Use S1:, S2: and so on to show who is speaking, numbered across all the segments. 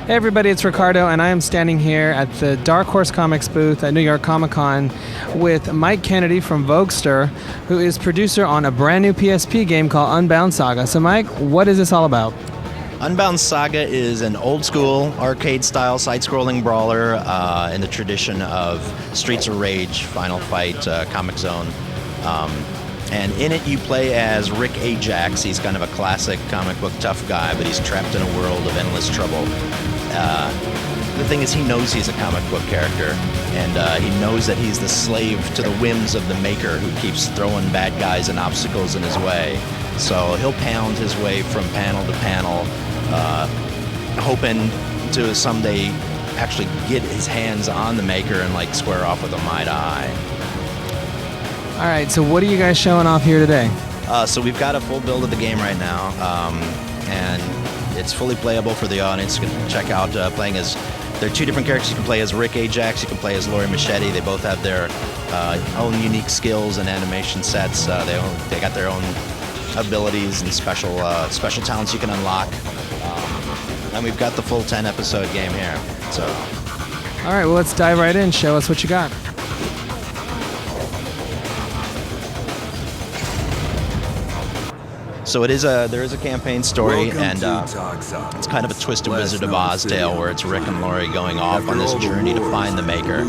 S1: Hey everybody, it's Ricardo, and I am standing here at the Dark Horse Comics booth at New York Comic Con with Mike Kennedy from Vogster, who is producer on a brand new PSP game called Unbound Saga. So Mike, what is this all about?
S2: Unbound Saga is an old-school, arcade-style, side-scrolling brawler in the tradition of Streets of Rage, Final Fight, Comic Zone. And in it, you play as Rick Ajax. He's kind of a classic comic book tough guy, but he's trapped in a world of endless trouble. The thing is, he knows he's a comic book character, and he knows that he's the slave to the whims of the maker who keeps throwing bad guys and obstacles in his way. So he'll pound his way from panel to panel, hoping to someday actually get his hands on the maker and like square off with him eye to eye.
S1: All right, so what are you guys showing off here today?
S2: So we've got a full build of the game right now, and it's fully playable for the audience. You can check out playing as... There are two different characters. You can play as Rick Ajax, you can play as Laurie Machete. They both have their own unique skills and animation sets. They got their own abilities and special talents you can unlock. And we've got the full 10-episode game here. So,
S1: all right, well, let's dive right in. Show us what you got.
S2: So there is a campaign story, and it's kind of a twisted Wizard of Oz tale where it's Rick and Laurie going off on this journey to find the Maker.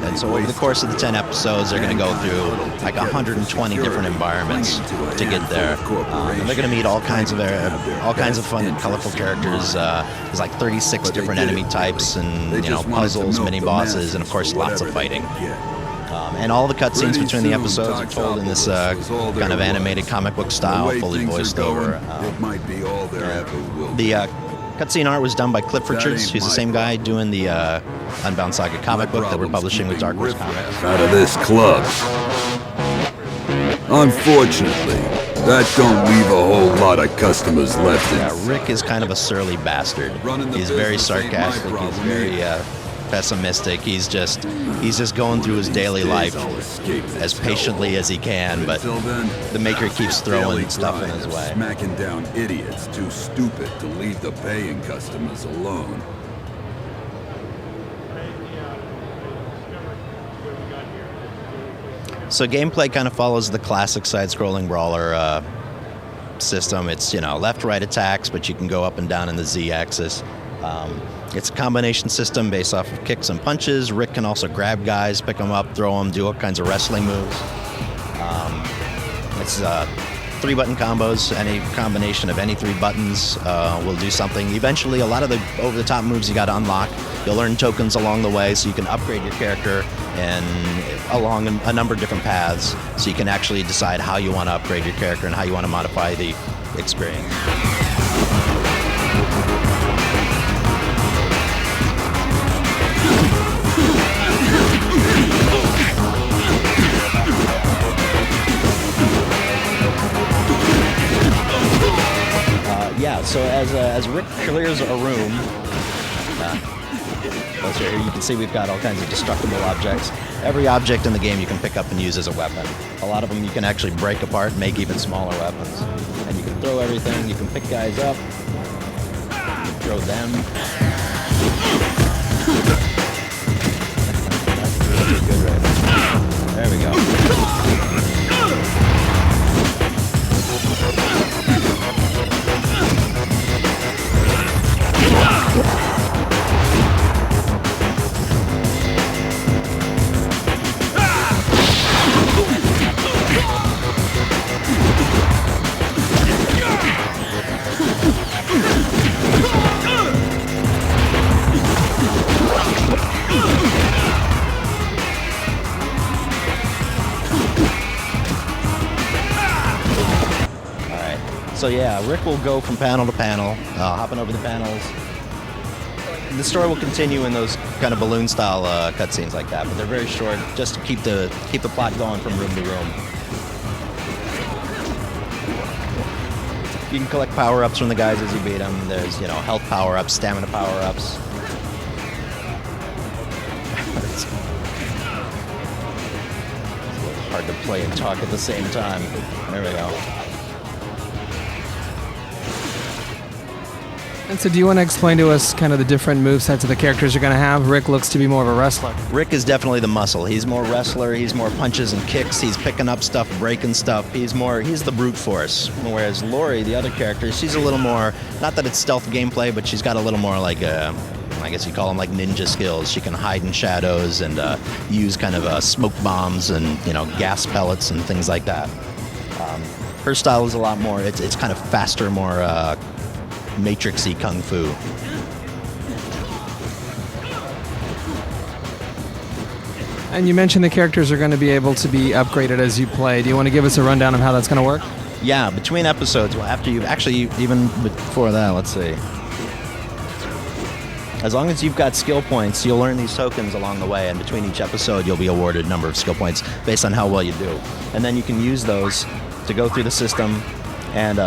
S2: And so over the course of the 10 episodes, they're going to go through like 120 different environments to get there. And they're going to meet all kinds of fun and colorful characters. There's like 36 different enemy types, and puzzles, mini bosses, and of course lots of fighting. And all the cutscenes between the episodes are told in this kind of animated comic book style, fully voiced over. The cutscene art was done by Cliff Richards, who's the same guy doing the Unbound Saga comic book that we're publishing with Dark Horse Comics.
S3: Out of this club. Unfortunately, that don't leave a whole lot of customers left in.
S2: Yeah, Rick is kind of a surly bastard. He's very sarcastic. He's very pessimistic. He's just going through his daily life as patiently as he can, but the Maker keeps throwing stuff in his way.
S3: Smacking down idiots too stupid to leave the paying customers alone.
S2: So gameplay kind of follows the classic side-scrolling brawler system. It's left-right attacks, but you can go up and down in the Z-axis. It's a combination system based off of kicks and punches. Rick can also grab guys, pick them up, throw them, do all kinds of wrestling moves. It's 3-button combos. Any combination of any 3 buttons will do something. Eventually, a lot of the over-the-top moves you got to unlock. You'll earn tokens along the way, so you can upgrade your character and along a number of different paths, so you can actually decide how you want to upgrade your character and how you want to modify the experience. So as Rick clears a room, here you can see we've got all kinds of destructible objects. Every object in the game you can pick up and use as a weapon. A lot of them you can actually break apart and make even smaller weapons. And you can throw everything. You can pick guys up, throw them. That's good right there. There we go. So yeah, Rick will go from panel to panel, hopping over the panels. The story will continue in those kind of balloon-style cutscenes like that, but they're very short, just to keep the plot going from room to room. You can collect power-ups from the guys as you beat them. There's health power-ups, stamina power-ups. It's hard to play and talk at the same time. There we go.
S1: And so do you want to explain to us kind of the different movesets of the characters you're going to have? Rick looks to be more of a wrestler.
S2: Rick is definitely the muscle. He's more wrestler. He's more punches and kicks. He's picking up stuff, breaking stuff. He's the brute force. Whereas Lori, the other character, she's a little more, not that it's stealth gameplay, but she's got a little more like, I guess you call them like ninja skills. She can hide in shadows and use kind of smoke bombs and, gas pellets and things like that. Her style is a lot more, it's kind of faster, more Matrix-y kung fu.
S1: And you mentioned the characters are going to be able to be upgraded as you play. Do you want to give us a rundown of how that's going to work?
S2: Yeah, between episodes, well, after you've actually, even before that, let's see. As long as you've got skill points, you'll earn these tokens along the way, and between each episode, you'll be awarded a number of skill points based on how well you do. And then you can use those to go through the system and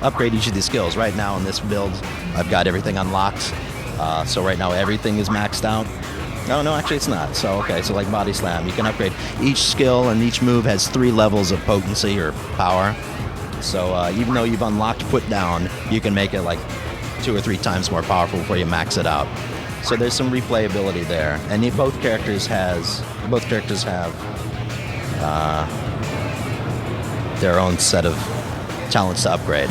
S2: upgrade each of these skills. Right now in this build, I've got everything unlocked. So right now everything is maxed out. No, actually it's not. So like Body Slam, you can upgrade each skill, and each move has 3 levels of potency or power. So even though you've unlocked Put Down, you can make it like 2 or 3 times more powerful before you max it out. So there's some replayability there, and both characters have their own set of talents to upgrade.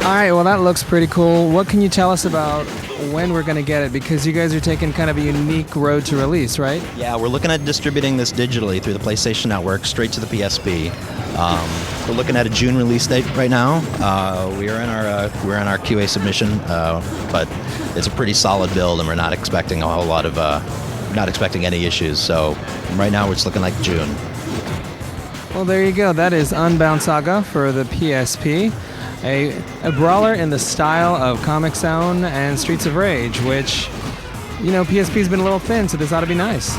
S1: All right, well, that looks pretty cool. What can you tell us about when we're going to get it? Because you guys are taking kind of a unique road to release, right?
S2: Yeah, we're looking at distributing this digitally through the PlayStation Network straight to the PSP. We're looking at a June release date right now. We're in our QA submission, but it's a pretty solid build, and we're not expecting a whole lot of not expecting any issues. So right now we're just looking like June.
S1: Well, there you go. That is Unbound Saga for the PSP. A brawler in the style of Comic Zone and Streets of Rage, which, PSP's been a little thin, so this ought to be nice.